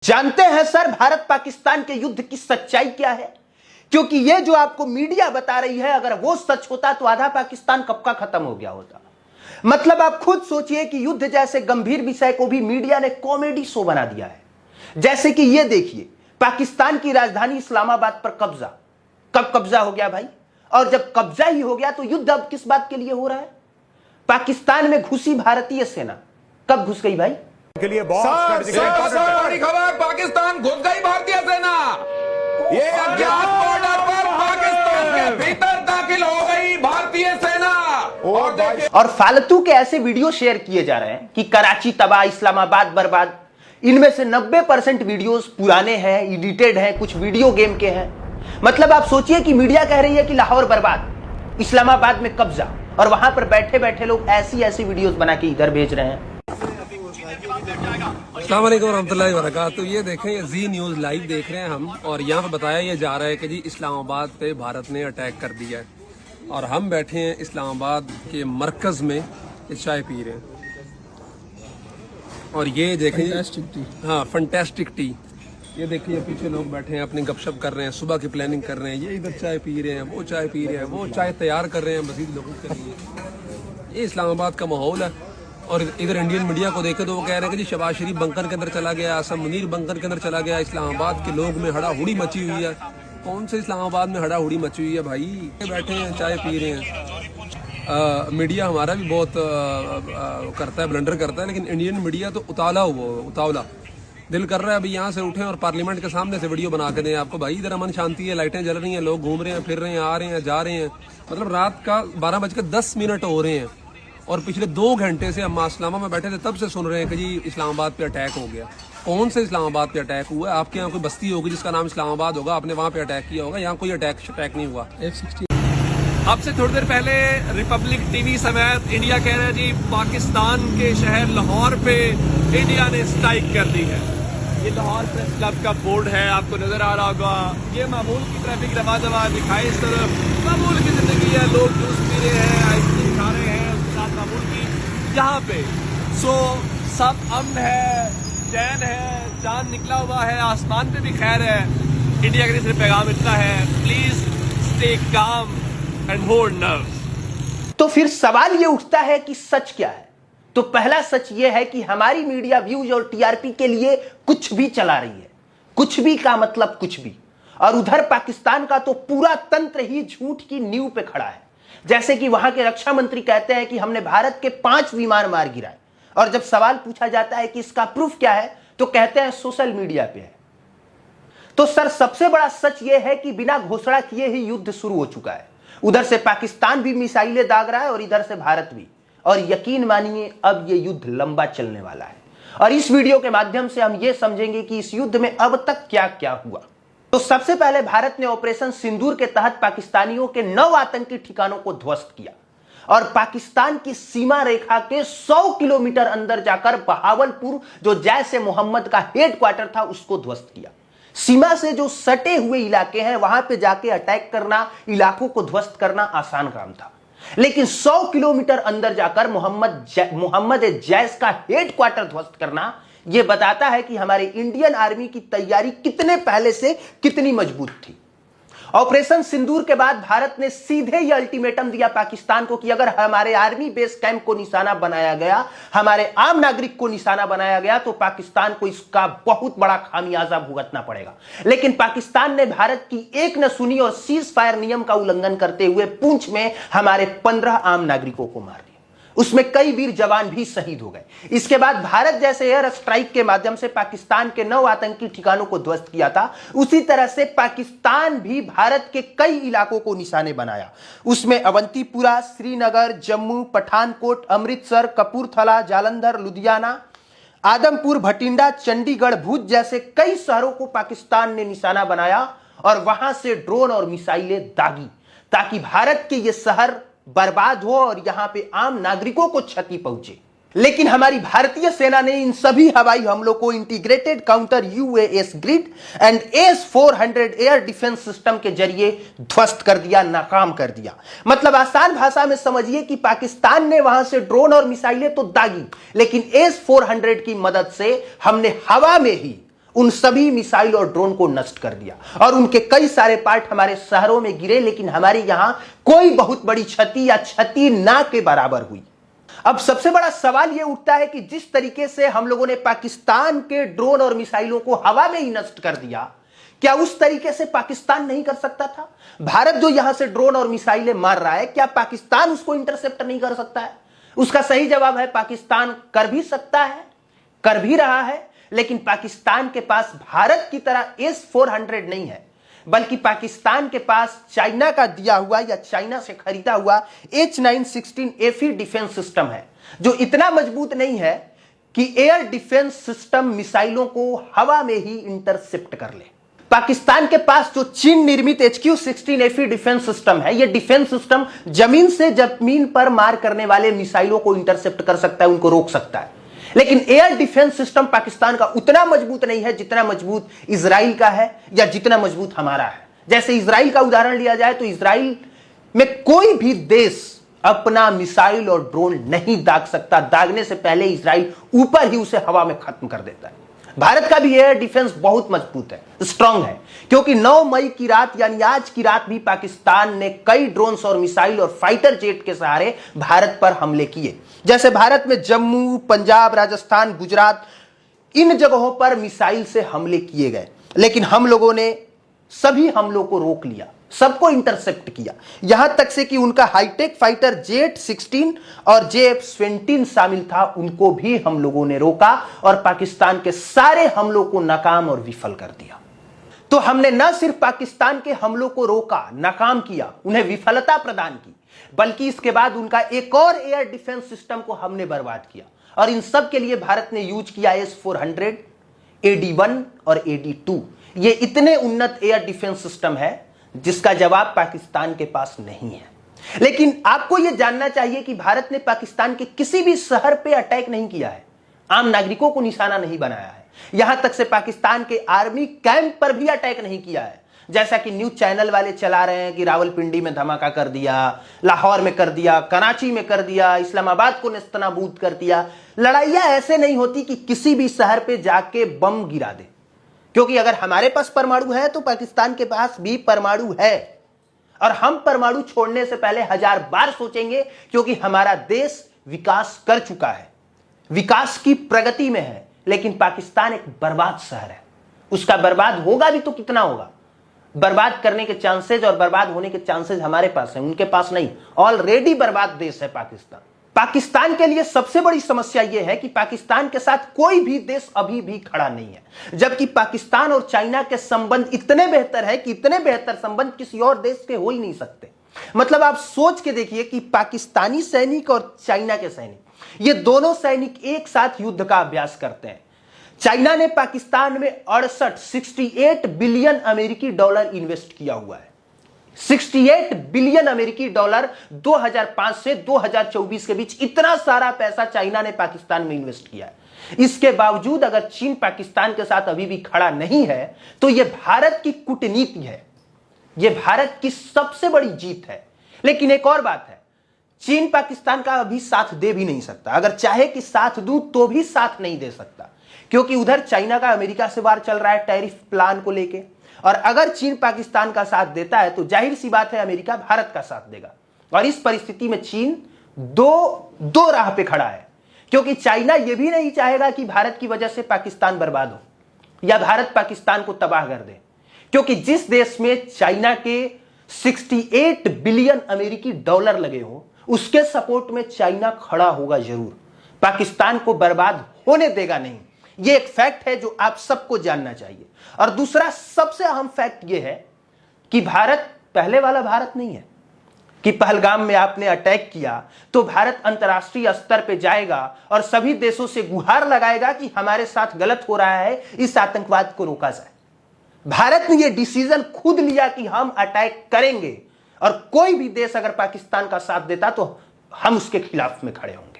जानते हैं सर भारत पाकिस्तान के युद्ध की सच्चाई क्या है? क्योंकि ये जो आपको मीडिया बता रही है, अगर वो सच होता तो आधा पाकिस्तान कब का खत्म हो गया होता। मतलब आप खुद सोचिए कि युद्ध जैसे गंभीर विषय को भी मीडिया ने कॉमेडी शो बना दिया है। जैसे कि ये देखिए, पाकिस्तान की राजधानी इस्लामाबाद पर कब्जा। कब कब्जा हो गया भाई? और जब कब्जा ही हो गया तो युद्ध अब किस बात के लिए हो रहा है? पाकिस्तान में घुसी भारतीय सेना। कब घुस गई भाई? के लिए बहुत बड़ी खबर, पाकिस्तान घुस गई भारतीय सेना। ये अज्ञात बॉर्डर पर पाकिस्तान के भीतर दाखिल हो गई भारतीय सेना। और फालतू के ऐसे वीडियो शेयर किए जा रहे हैं कि कराची तबाह, इस्लामाबाद बर्बाद। इनमें से 90% वीडियोस पुराने हैं, एडिटेड हैं, कुछ वीडियो गेम के हैं। मतलब आप सोचिए कि मीडिया कह रही है कि लाहौर बर्बाद, इस्लामाबाद में कब्जा, और वहां पर बैठे बैठे लोग ऐसी वीडियोस बना के इधर भेज रहे हैं। अस्सलाम वालेकुम रहमतुल्लाहि व बरकातुहू। ये देखें, ये जी न्यूज़ लाइव देख रहे हैं हम, और यहाँ पे बताया ये जा रहा है कि जी इस्लामाबाद पे भारत ने अटैक कर दिया है, और हम बैठे हैं इस्लामाबाद के मरकज़ में, ये चाय पी रहे हैं। और ये देखें, हाँ फंटेस्टिक टी। ये देखिए पीछे लोग बैठे हैं, अपनी गपशप कर रहे हैं, सुबह की प्लानिंग कर रहे हैं। ये इधर चाय पी रहे हैं, वो चाय पी रहे हैं, वो चाय तैयार कर रहे हैं मज़ीद लोगों के लिए। ये इस्लामाबाद का माहौल है। और इधर इंडियन मीडिया को देखे तो वो कह रहे हैं कि जी शहबाज शरीफ बंकर के अंदर चला गया, आसम मुनीर बंकर के अंदर चला गया, इस्लामाबाद के लोग में हड़ाहुड़ी मची हुई है। कौन से इस्लामाबाद में हड़ाहुड़ी मची हुई है भाई? बैठे हैं, चाय पी रहे हैं। मीडिया हमारा भी बहुत करता है, ब्लंडर करता है, लेकिन इंडियन मीडिया तो उतावला दिल कर रहा है अभी यहाँ से उठें और पार्लियामेंट के सामने से वीडियो बना के दें आपको। भाई इधर अमन शांति है, लाइटें जल रही हैं, लोग घूम रहे हैं, फिर रहे हैं, आ रहे हैं, जा रहे हैं। मतलब रात का 12:10 हो रहे हैं, और पिछले 2 घंटे से हम मासलामा में बैठे थे, तब से सुन रहे हैं कि जी इस्लामाबाद पे अटैक हो गया। कौन से इस्लामाबाद पे अटैक हुआ है? आपके यहाँ कोई बस्ती होगी जिसका नाम इस्लामाबाद होगा, आपने वहाँ पे अटैक किया होगा। यहाँ कोई अटैक नहीं हुआ। अब से थोड़ी देर पहले रिपब्लिक टीवी समेत इंडिया कह रहा है जी पाकिस्तान के शहर लाहौर पे इंडिया ने स्ट्राइक कर दी है। ये लाहौर प्रेस क्लब का बोर्ड है, आपको नजर आ रहा होगा। ये मामूल की ट्रैफिक रवा दवा दिखाए इस तरफ, मामूल की जिंदगी है, लोग जूस पी रहे हैं, आइसक्रीम खा रहे हैं, उसके साथ मामूल की यहाँ पे सब अमन है, चैन है, चांद निकला हुआ है, आसमान पे भी खैर है। इंडिया के लिए सिर्फ पैगाम इतना है, please stay calm and hold nerves. तो फिर सवाल ये उठता है कि सच क्या है? तो पहला सच ये है कि हमारी मीडिया व्यूज और टीआरपी के लिए कुछ भी चला रही है। कुछ भी का मतलब कुछ भी। और उधर पाकिस्तान का तो पूरा तंत्र ही झूठ की नींव पे खड़ा है। जैसे कि वहां के रक्षा मंत्री कहते हैं कि हमने भारत के 5 विमान मार गिराए, और जब सवाल पूछा जाता है कि इसका प्रूफ क्या है, तो कहते हैं सोशल मीडिया पे है। तो सर सबसे बड़ा सच यह है कि बिना घोषणा किए ही युद्ध शुरू हो चुका है। उधर से पाकिस्तान भी मिसाइलें दाग रहा है और इधर से भारत भी। और यकीन मानिए अब यह युद्ध लंबा चलने वाला है, और इस वीडियो के माध्यम से हम यह समझेंगे कि इस युद्ध में अब तक क्या क्या हुआ। तो सबसे पहले भारत ने ऑपरेशन सिंदूर के तहत पाकिस्तानियों के 9 आतंकी ठिकानों को ध्वस्त किया, और पाकिस्तान की सीमा रेखा के 100 किलोमीटर अंदर जाकर बहावलपुर, जो जैश ए मोहम्मद का हेडक्वार्टर था, उसको ध्वस्त किया। सीमा से जो सटे हुए इलाके हैं वहां पे जाके अटैक करना, इलाकों को ध्वस्त करना आसान काम था, लेकिन 100 किलोमीटर अंदर जाकर मोहम्मद जैश का हेडक्वार्टर ध्वस्त करना, यह बताता है कि हमारे इंडियन आर्मी की तैयारी कितने पहले से कितनी मजबूत थी। ऑपरेशन सिंदूर के बाद भारत ने सीधे यह अल्टीमेटम दिया पाकिस्तान को कि अगर हमारे आर्मी बेस कैंप को निशाना बनाया गया, हमारे आम नागरिक को निशाना बनाया गया, तो पाकिस्तान को इसका बहुत बड़ा खामियाजा भुगतना पड़ेगा। लेकिन पाकिस्तान ने भारत की एक न सुनी और सीज फायर नियम का उल्लंघन करते हुए पुंछ में हमारे 15 आम नागरिकों को मार दिया। उसमें कई वीर जवान भी शहीद हो गए। इसके बाद भारत जैसे एयर स्ट्राइक के माध्यम से पाकिस्तान के 9 आतंकी ठिकानों को ध्वस्त किया था, उसी तरह से पाकिस्तान भी भारत के कई इलाकों को निशाने बनाया। उसमें अवंतीपुरा, श्रीनगर, जम्मू, पठानकोट, अमृतसर, कपूरथला, जालंधर, लुधियाना, आदमपुर, भटिंडा, चंडीगढ़, भुज जैसे कई शहरों को पाकिस्तान ने निशाना बनाया, और वहां से ड्रोन और मिसाइलें दागी, ताकि भारत के ये शहर बर्बाद हो और यहां पे आम नागरिकों को क्षति पहुंचे। लेकिन हमारी भारतीय सेना ने इन सभी हवाई हमलों को integrated counter US grid and एस-400 एयर डिफेंस सिस्टम के जरिए ध्वस्त कर दिया, नाकाम कर दिया। मतलब आसान भाषा में समझिए कि पाकिस्तान ने वहां से ड्रोन और मिसाइलें तो दागी, लेकिन एस-400 की मदद से हमने हवा में ही उन सभी मिसाइल और ड्रोन को नष्ट कर दिया और उनके कई सारे पार्ट हमारे शहरों में गिरे, लेकिन हमारे यहां कोई बहुत बड़ी क्षति या क्षति ना के बराबर हुई। अब सबसे बड़ा सवाल यह उठता है कि जिस तरीके से हम लोगों ने पाकिस्तान के ड्रोन और मिसाइलों को हवा में ही नष्ट कर दिया, क्या उस तरीके से पाकिस्तान नहीं कर सकता था? भारत जो यहां से ड्रोन और मिसाइलें मार रहा है, क्या पाकिस्तान उसको इंटरसेप्ट नहीं कर सकता है? उसका सही जवाब है पाकिस्तान कर भी सकता है, कर भी रहा है, लेकिन पाकिस्तान के पास भारत की तरह S-400 नहीं है, बल्कि पाकिस्तान के पास चाइना का दिया हुआ या चाइना से खरीदा हुआ H-916 FE डिफेंस सिस्टम है, जो इतना मजबूत नहीं है कि एयर डिफेंस सिस्टम मिसाइलों को हवा में ही इंटरसेप्ट कर ले। पाकिस्तान के पास जो चीन निर्मित HQ-16 FE डिफेंस सिस्टम है, यह डिफेंस सिस्टम जमीन से जमीन पर मार करने वाले मिसाइलों को इंटरसेप्ट कर सकता है, उनको रोक सकता है। लेकिन एयर डिफेंस सिस्टम पाकिस्तान का उतना मजबूत नहीं है जितना मजबूत इजराइल का है या जितना मजबूत हमारा है। जैसे इजराइल का उदाहरण लिया जाए तो इजराइल में कोई भी देश अपना मिसाइल और ड्रोन नहीं दाग सकता, दागने से पहले इजराइल ऊपर ही उसे हवा में खत्म कर देता है। भारत का भी एयर डिफेंस बहुत मजबूत है, स्ट्रांग है, क्योंकि 9 मई की रात यानी आज की रात भी पाकिस्तान ने कई ड्रोन्स और मिसाइल और फाइटर जेट के सहारे भारत पर हमले किए। जैसे भारत में जम्मू, पंजाब, राजस्थान, गुजरात, इन जगहों पर मिसाइल से हमले किए गए, लेकिन हम लोगों ने सभी हमलों को रोक लिया, सबको इंटरसेप्ट किया। यहां तक से कि उनका हाईटेक फाइटर जेट 16 और JF-17 शामिल था, उनको भी हम लोगों ने रोका और पाकिस्तान के सारे हमलों को नाकाम और विफल कर दिया। तो हमने न सिर्फ पाकिस्तान के हमलों को रोका, नाकाम किया, उन्हें विफलता प्रदान की, बल्कि इसके बाद उनका एक और एयर डिफेंस सिस्टम को हमने बर्बाद किया। और इन सब के लिए भारत ने यूज किया S-400, AD-1 और AD-2। ये इतने उन्नत एयर डिफेंस सिस्टम है जिसका जवाब पाकिस्तान के पास नहीं है। लेकिन आपको यह जानना चाहिए कि भारत ने पाकिस्तान के किसी भी शहर पे अटैक नहीं किया है, आम नागरिकों को निशाना नहीं बनाया है, यहां तक से पाकिस्तान के आर्मी कैंप पर भी अटैक नहीं किया है। जैसा कि न्यूज चैनल वाले चला रहे हैं कि रावलपिंडी में धमाका कर दिया, लाहौर में कर दिया, कराची में कर दिया, इस्लामाबाद को नेस्तनाबूद कर दिया। लड़ाइयां ऐसे नहीं होती कि किसी भी शहर पे जाके बम गिरा दे, क्योंकि अगर हमारे पास परमाणु है तो पाकिस्तान के पास भी परमाणु है, और हम परमाणु छोड़ने से पहले 1000 बार सोचेंगे, क्योंकि हमारा देश विकास कर चुका है, विकास की प्रगति में है। लेकिन पाकिस्तान एक बर्बाद शहर है, उसका बर्बाद होगा भी तो कितना होगा। बर्बाद करने के चांसेस और बर्बाद होने के चांसेस हमारे पास हैं, उनके पास नहीं। ऑलरेडी बर्बाद देश है पाकिस्तान। पाकिस्तान के लिए सबसे बड़ी समस्या यह है कि पाकिस्तान के साथ कोई भी देश अभी भी खड़ा नहीं है, जबकि पाकिस्तान और चाइना के संबंध इतने बेहतर है कि इतने बेहतर संबंध किसी और देश के हो ही नहीं सकते। मतलब आप सोच के देखिए कि पाकिस्तानी सैनिक और चाइना के सैनिक, ये दोनों सैनिक एक साथ युद्ध का अभ्यास करते हैं। चाइना ने पाकिस्तान में 68 बिलियन अमेरिकी डॉलर इन्वेस्ट किया हुआ है। 68 बिलियन अमेरिकी डॉलर 2005 से 2024 के बीच इतना सारा पैसा चाइना ने पाकिस्तान में इन्वेस्ट किया है। इसके बावजूद अगर चीन पाकिस्तान के साथ अभी भी खड़ा नहीं है तो यह भारत की कूटनीति है, यह भारत की सबसे बड़ी जीत है। लेकिन एक और बात है, चीन पाकिस्तान का अभी साथ दे भी नहीं सकता। अगर चाहे कि साथ दूं तो भी साथ नहीं दे सकता, क्योंकि उधर चाइना का अमेरिका से वार चल रहा है टैरिफ प्लान को लेके। और अगर चीन पाकिस्तान का साथ देता है तो जाहिर सी बात है अमेरिका भारत का साथ देगा। और इस परिस्थिति में चीन दो राह पे खड़ा है, क्योंकि चाइना यह भी नहीं चाहेगा कि भारत की वजह से पाकिस्तान बर्बाद हो या भारत पाकिस्तान को तबाह कर दे, क्योंकि जिस देश में चाइना के 68 बिलियन अमेरिकी डॉलर लगे हो उसके सपोर्ट में चाइना खड़ा होगा जरूर, पाकिस्तान को बर्बाद होने देगा नहीं। यह एक फैक्ट है जो आप सबको जानना चाहिए। और दूसरा सबसे अहम फैक्ट यह है कि भारत पहले वाला भारत नहीं है कि पहलगाम में आपने अटैक किया तो भारत अंतर्राष्ट्रीय स्तर पे जाएगा और सभी देशों से गुहार लगाएगा कि हमारे साथ गलत हो रहा है, इस आतंकवाद को रोका जाए। भारत ने यह डिसीजन खुद लिया कि हम अटैक करेंगे, और कोई भी देश अगर पाकिस्तान का साथ देता तो हम उसके खिलाफ में खड़े होंगे।